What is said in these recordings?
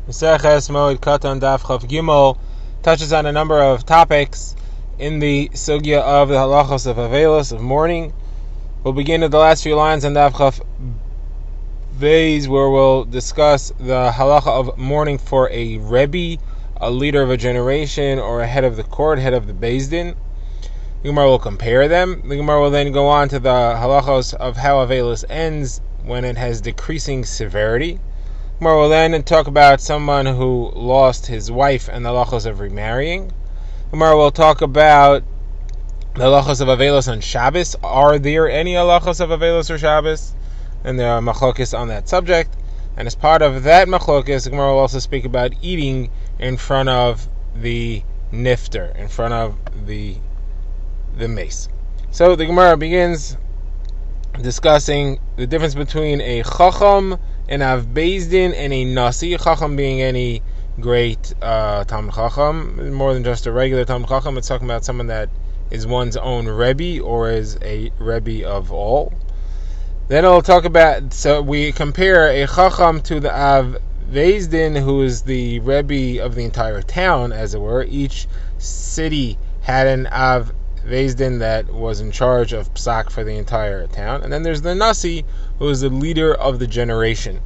Moed Katan Daf Chav Gimel touches on a number of topics in the sugya of the halachos of Avelos, of mourning. We'll begin with the last few lines on Daf Chav Beis, where we'll discuss the halacha of mourning for a Rebbe, a leader of a generation, or a head of the court, head of the Beis Din. The Gemara will compare them. The Gemara will then go on to the halachos of how Avelos ends when it has decreasing severity. Gemara will then talk about someone who lost his wife and the halachos of remarrying. Gemara will talk about the halachos of Avelos on Shabbos. Are there any halachos of Avelos or Shabbos? And there are machlokes on that subject. And as part of that machlokes, the Gemara will also speak about eating in front of the nifter, in front of the mace. So the Gemara begins discussing the difference between a chacham, an av beis din, and a nasi. Chacham being any great Talmud Chacham, more than just a regular Talmud Chacham. It's talking about someone that is one's own Rebbe or is a Rebbe of all. Then it'll talk about, so we compare a chacham to the av beis din, who is the Rebbe of the entire town, as it were. Each city had an av beis din that was in charge of psak for the entire town. And then there's the nasi, who is the leader of the generation.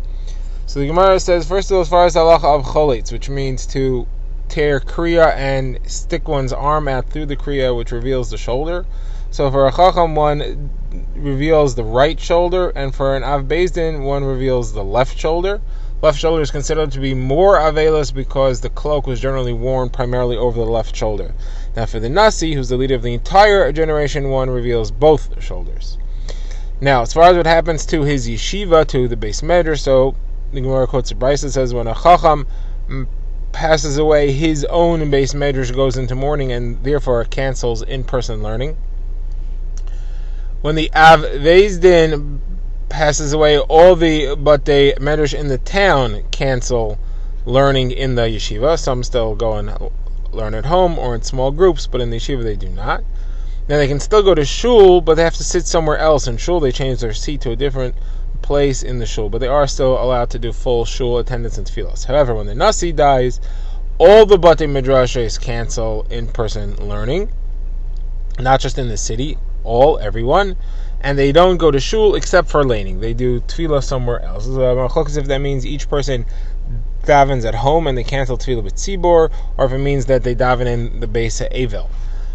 So the Gemara says, first of all, as far as halacha of cholitz, which means to tear kriya and stick one's arm out through the kriya, which reveals the shoulder. So for a chacham, one reveals the right shoulder, and for an av beis din, one reveals the left shoulder. Left shoulder is considered to be more avelos because the cloak was generally worn primarily over the left shoulder. Now for the nasi, who's the leader of the entire generation, one reveals both shoulders. Now, as far as what happens to his yeshiva, to the beis medrash, so the Gemara quotes a brisa, says when a chacham passes away, his own beis medrash goes into mourning and therefore cancels in-person learning. When the av beis din passes away, all the batei medrash in the town cancel learning in the yeshiva. Some still go and learn at home or in small groups, but in the yeshiva they do not. Now they can still go to shul, but they have to sit somewhere else. In shul they change their seat to a different place in the shul, but they are still allowed to do full shul attendance and tefillos. However, when the nasi dies, all the batei midrashes cancel in-person learning, not just in the city, everyone, and they don't go to shul except for laning. They do tefillah somewhere else. If that means each person davens at home and they cancel tefillah with tzibor, or if it means that they daven in the Beis Ha'evel.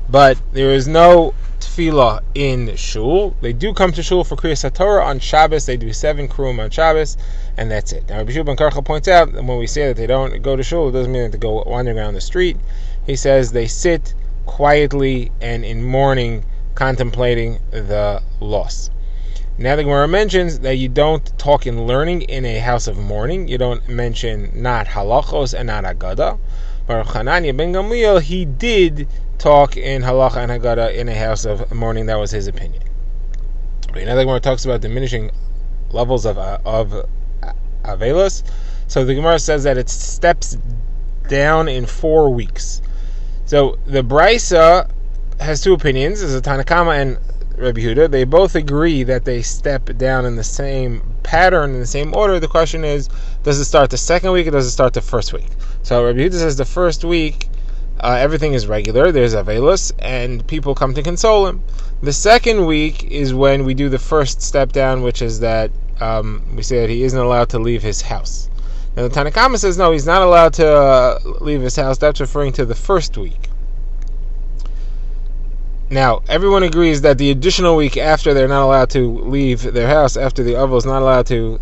But there is no tefillah in shul. They do come to shul for Kriyas HaTorah on Shabbos. They do 7 krum on Shabbos, and that's it. Now, Rabbi Shua ben Karcha points out that when we say that they don't go to shul, it doesn't mean that they go wandering around the street. He says they sit quietly and in mourning, contemplating the loss. Now the Gemara mentions that you don't talk in learning in a house of mourning. You don't mention not halachos and not agada. But Hanania ben Gamliel, he did talk in halacha and agada in a house of mourning. That was his opinion. Now the Gemara talks about diminishing levels of avelos. So the Gemara says that it steps down in 4 weeks. So the brisa has 2 opinions. There's a Tanakama and Rabbi Huda. They both agree that they step down in the same pattern, in the same order. The question is, does it start the second week or does it start the first week? So Rabbi Huda says the first week, everything is regular. There's Avelos, and people come to console him. The second week is when we do the first step down, which is that we say that he isn't allowed to leave his house. Now the Tanakama says no, he's not allowed to leave his house. That's referring to the first week. Now, everyone agrees that the additional week after they're not allowed to leave their house, after the Avos is not allowed to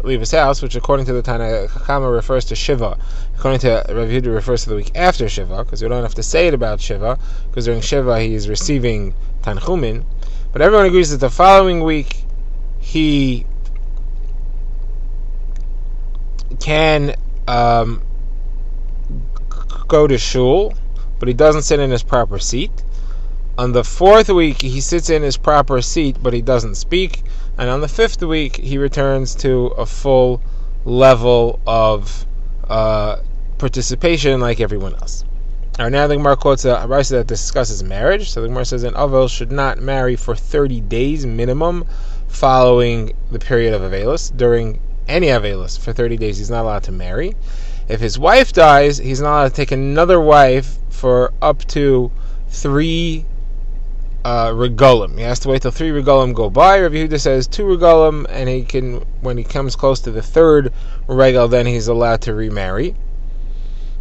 leave his house, which according to the Tanakama refers to Shiva. According to Rav Yehuda refers to the week after Shiva, because we don't have to say it about Shiva, because during Shiva he is receiving Tanchumin. But everyone agrees that the following week he can go to shul, but he doesn't sit in his proper seat. On the 4th week, he sits in his proper seat, but he doesn't speak. And on the 5th week, he returns to a full level of participation like everyone else. Now the Gemara quotes a brisa that discusses marriage. So the Gemara says an Avel should not marry for 30 days minimum following the period of Avelos. During any Avelis for 30 days, he's not allowed to marry. If his wife dies, he's not allowed to take another wife for up to 3 regalim. He has to wait till 3 regalim go by. Rabbi Yehuda says 2 regalim, and he can, when he comes close to the 3rd regal, then he's allowed to remarry.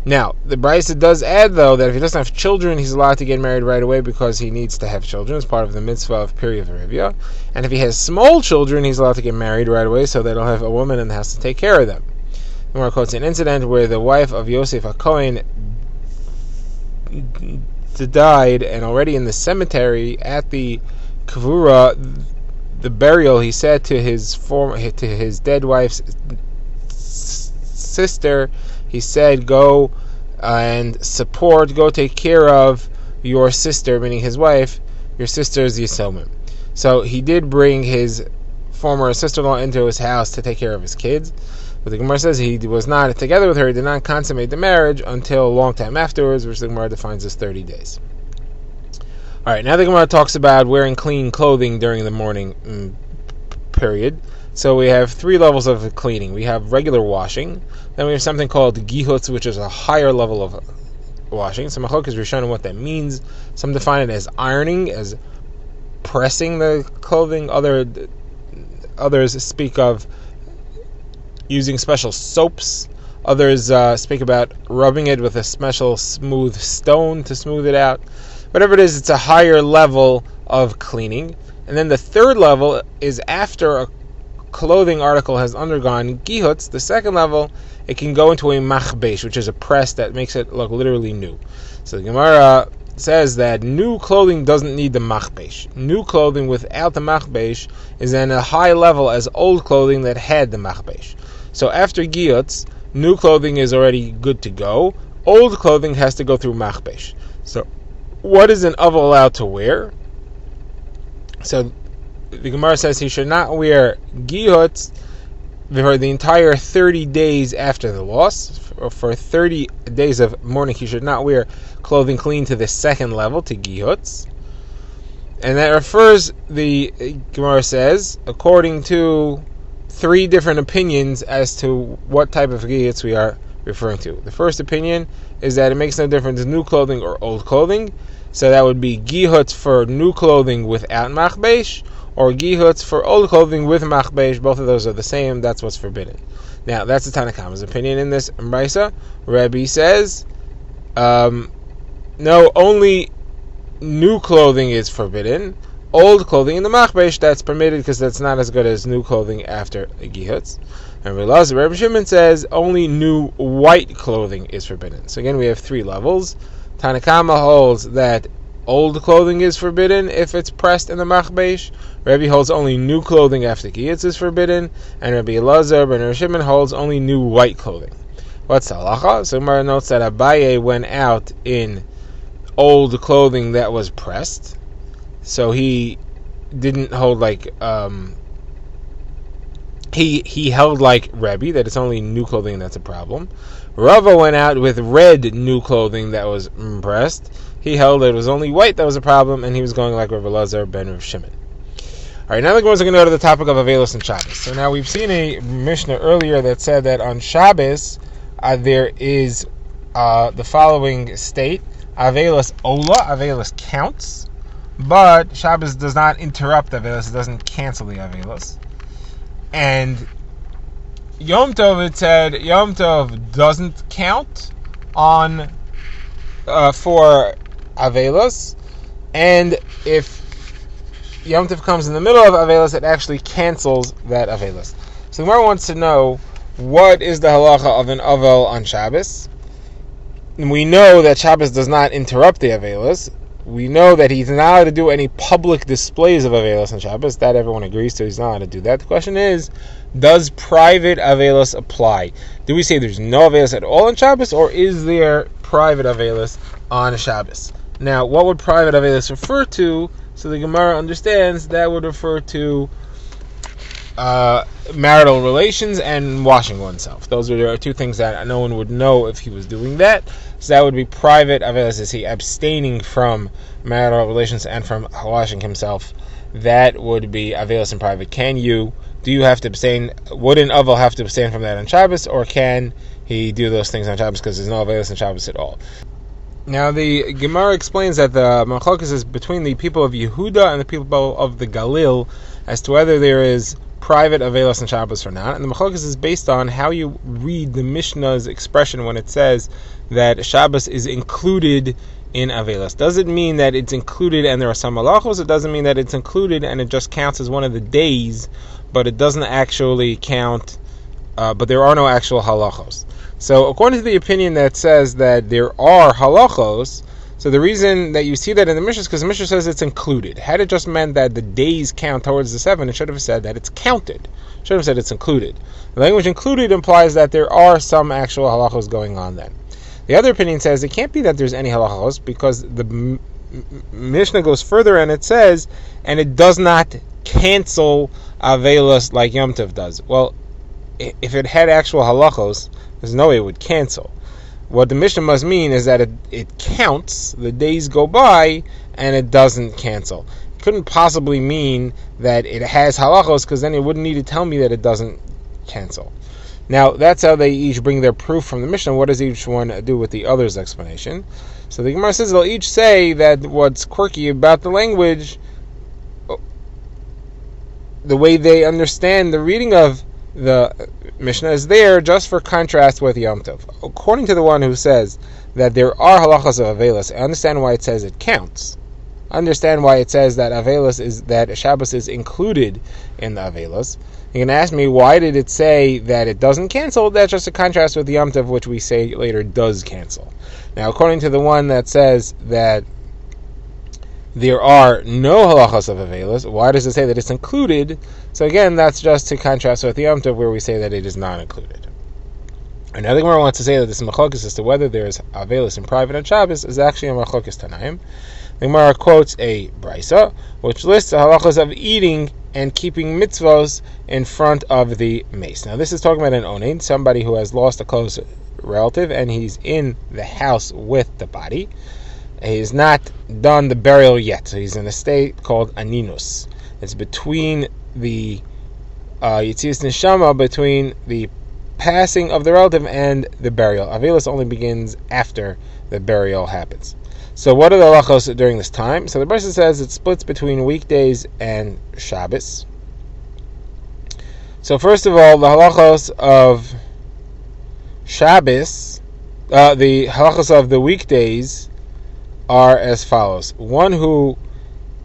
Now, the Brisa does add, though, that if he doesn't have children, he's allowed to get married right away because he needs to have children as part of the mitzvah of Period Rivia. And if he has small children, he's allowed to get married right away so that he'll have a woman in the house to take care of them. The Gemara quotes an incident where the wife of Yosef HaKohen died, and already in the cemetery at the Kvura, the burial, he said to his dead wife's sister, he said, go take care of your sister, meaning his wife. Your sister is Yisomim. So he did bring his former sister-in-law into his house to take care of his kids. But the Gemara says he was not together with her, he did not consummate the marriage until a long time afterwards, which the Gemara defines as 30 days. Alright, now the Gemara talks about wearing clean clothing during the mourning period. So we have 3 levels of cleaning. We have regular washing, then we have something called gihutz, which is a higher level of washing. Some machlokes rishonim what that means. Some define it as ironing, as pressing the clothing. Others speak of using special soaps. Others speak about rubbing it with a special smooth stone to smooth it out. Whatever it is, it's a higher level of cleaning. And then the 3rd level is after a clothing article has undergone gihutz. The 2nd level, it can go into a machbesh, which is a press that makes it look literally new. So the Gemara says that new clothing doesn't need the machbesh. New clothing without the machbesh is in a high level as old clothing that had the machbesh. So after gihutz, new clothing is already good to go. Old clothing has to go through machbesh. So what is an Ava allowed to wear? So the Gemara says he should not wear gihutz for the entire 30 days after the loss. For 30 days of mourning, he should not wear clothing clean to the 2nd level, to gihutz. And that refers, the Gemara says, according to 3 different opinions as to what type of gihutz we are referring to. The first opinion is that it makes no difference new clothing or old clothing. So that would be gihutz for new clothing without machbesh, or gihutz for old clothing with machbesh. Both of those are the same. That's what's forbidden. Now, that's the Tanna Kama's opinion in this Brisa. Rabbi says, no, only new clothing is forbidden. Old clothing in the machbesh, that's permitted because that's not as good as new clothing after a gihutz. And Rabbi Shimon says only new white clothing is forbidden. So again, we have 3 levels. Tanna Kama holds that old clothing is forbidden if it's pressed in the machbesh. Rabbi holds only new clothing after gihutz is forbidden, and Rabbi Elazar and Rabbi Shimon holds only new white clothing. What's the halacha? So Gemara notes that Abaye went out in old clothing that was pressed, so he didn't hold like he held like Rabbi, that it's only new clothing that's a problem. Rava went out with red new clothing that was pressed. He held that it was only white that was a problem, and he was going like Rav Elazar ben Rav Shimon. Alright, now the Gemara is going to go to the topic of Avelos and Shabbos. So now we've seen a Mishnah earlier that said that on Shabbos there is the following state: Avelos Ola, Avelos counts, but Shabbos does not interrupt Avelos, it doesn't cancel the Avelos. And Yom Tov, it said Yom Tov doesn't count on for Avelos, and if Yom Tov comes in the middle of Avelos, it actually cancels that Avelos. So the Gemara wants to know, what is the halacha of an Avel on Shabbos? And we know that Shabbos does not interrupt the Avelos. We know that he's not allowed to do any public displays of Avelos on Shabbos. That everyone agrees to. He's not allowed to do that. The question is, does private Avelos apply? Do we say there's no Avelos at all on Shabbos, or is there private Avelos on Shabbos? Now, what would private Avelos refer to? So the Gemara understands that would refer to marital relations and washing oneself. Those are 2 things that no one would know if he was doing that. So that would be private Avelos. Is he abstaining from marital relations and from washing himself? That would be Avelos in private. Can you do you have to abstain? Would an Avel have to abstain from that on Shabbos, or can he do those things on Shabbos because there's no Avelis on Shabbos at all? Now the Gemara explains that the Machlokes is between the people of Yehuda and the people of the Galil as to whether there is private Avelis on Shabbos or not, and the Machlokes is based on how you read the Mishnah's expression when it says that Shabbos is included in Avelis. Does it mean that it's included and there are some halachos? It doesn't mean that it's included and it just counts as one of the days, but it doesn't actually count, but there are no actual halachos. So according to the opinion that says that there are halachos, so the reason that you see that in the Mishnah is because the Mishnah says it's included. Had it just meant that the days count towards the 7, it should have said that it's counted. It should have said it's included. The language included implies that there are some actual halachos going on then. The other opinion says it can't be that there's any halachos because the Mishnah goes further and it says, and it does not cancel Avelos like Yom Tov does. Well, if it had actual halachos, there's no way it would cancel. What the Mishnah must mean is that it counts, the days go by, and it doesn't cancel. It couldn't possibly mean that it has halachos, because then it wouldn't need to tell me that it doesn't cancel. Now, that's how they each bring their proof from the Mishnah. What does each one do with the other's explanation? So the Gemara says they'll each say that what's quirky about the language, the way they understand the reading of the Mishnah is there just for contrast with Yom Tov. According to the one who says that there are halachas of Avelis, I understand why it says it counts. I understand why it says that Avelis is that Shabbos is included in the Avelis. You can ask me, why did it say that it doesn't cancel? That's just a contrast with Yom Tov, which we say later does cancel. Now, according to the one that says that there are no halachas of Avelis, why does it say that it's included? So again, that's just to contrast with Yom Tov, where we say that it is not included. Another Gemara wants to say that this machlokes as to whether there is Avelis in private on Shabbos is actually a machlokes Tanaim. The Gemara quotes a brisa, which lists the halachas of eating and keeping mitzvos in front of the mace. Now this is talking about an onein, somebody who has lost a close relative, and he's in the house with the body. He's not done the burial yet, so he's in a state called aninus. It's between the Yitzias Neshama, between the passing of the relative and the burial. Avelis only begins after the burial happens. So what are the halachos during this time? So the Brisa says it splits between weekdays and Shabbos. So first of all, the halachos of Shabbos, the halachos of the weekdays are as follows. One who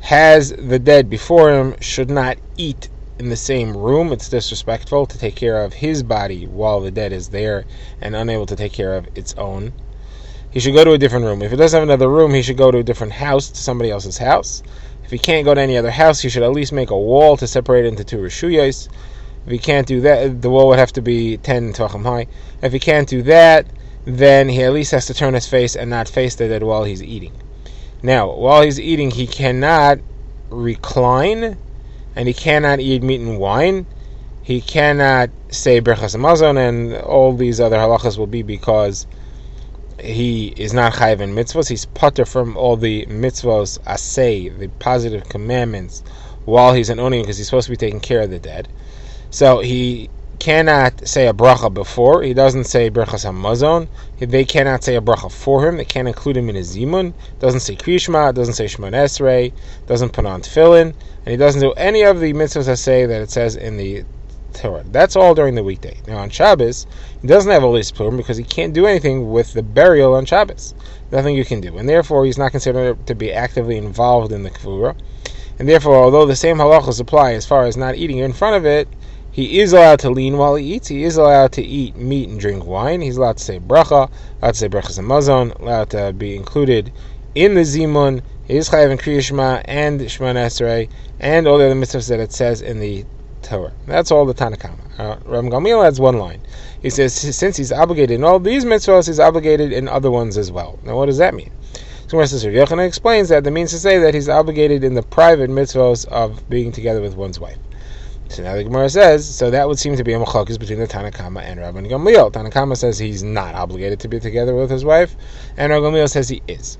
has the dead before him should not eat in the same room. It's disrespectful to take care of his body while the dead is there and unable to take care of its own. He should go to a different room. If he doesn't have another room, he should go to a different house, to somebody else's house. If he can't go to any other house, he should at least make a wall to separate it into two reshuyos. If he can't do that, the wall would have to be 10 tefachim high. If he can't do that, then he at least has to turn his face and not face the dead while he's eating. Now, while he's eating, he cannot recline, and he cannot eat meat and wine. He cannot say Berachas Hamazon, and all these other halachas will be because he is not chayav in mitzvos. He's pater from all the mitzvos asay, the positive commandments, while he's an onim, because he's supposed to be taking care of the dead. So he cannot say a bracha before. He doesn't say Berachas Hamazon. They cannot say a bracha for him. They can't include him in his zimun. Doesn't say Kriyishma. Doesn't say Shemon Esrei. Doesn't put on tefillin. And he doesn't do any of the mitzvahs that say that it says in the Torah. That's all during the weekday. Now on Shabbos, he doesn't have a list plurim because he can't do anything with the burial on Shabbos. Nothing you can do. And therefore, he's not considered to be actively involved in the kavura. And therefore, although the same halachos apply as far as not eating in front of it, he is allowed to lean while he eats. He is allowed to eat meat and drink wine. He's allowed to say bracha, allowed to say brachas hamazon, allowed to be included in the zimun. He is chayav in Kriyishma and Shemon Esrei and all the other mitzvahs that it says in the Torah. That's all the Tanakama. Rabbi Gamliel adds one line. He says, since he's obligated in all these mitzvahs, he's obligated in other ones as well. Now, what does that mean? So Rav Yochanan explains that it means to say that he's obligated in the private mitzvahs of being together with one's wife. So now the Gemara says, so that would seem to be a machlokes between the Tanakama and Rabbi Gamliel. Tanakama says he's not obligated to be together with his wife, and Rabbi Gamliel says he is.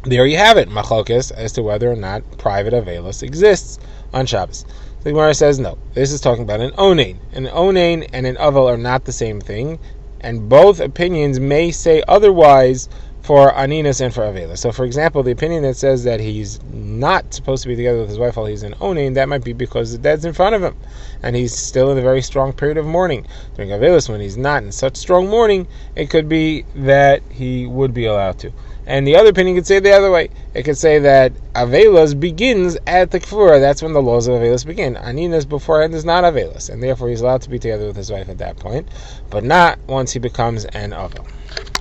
There you have it, machlokes, as to whether or not private avelos exists on Shabbos. The Gemara says no. This is talking about an onain. An onain and an avel are not the same thing, and both opinions may say otherwise for aninus and for avelis. So, for example, the opinion that says that he's not supposed to be together with his wife while he's in onain, that might be because the dead's in front of him, and he's still in a very strong period of mourning. During avelis, when he's not in such strong mourning, it could be that he would be allowed to. And the other opinion could say the other way. It could say that avelis begins at the kfura. That's when the laws of avelis begin. Aninus beforehand is not avelis, and therefore he's allowed to be together with his wife at that point, but not once he becomes an avel.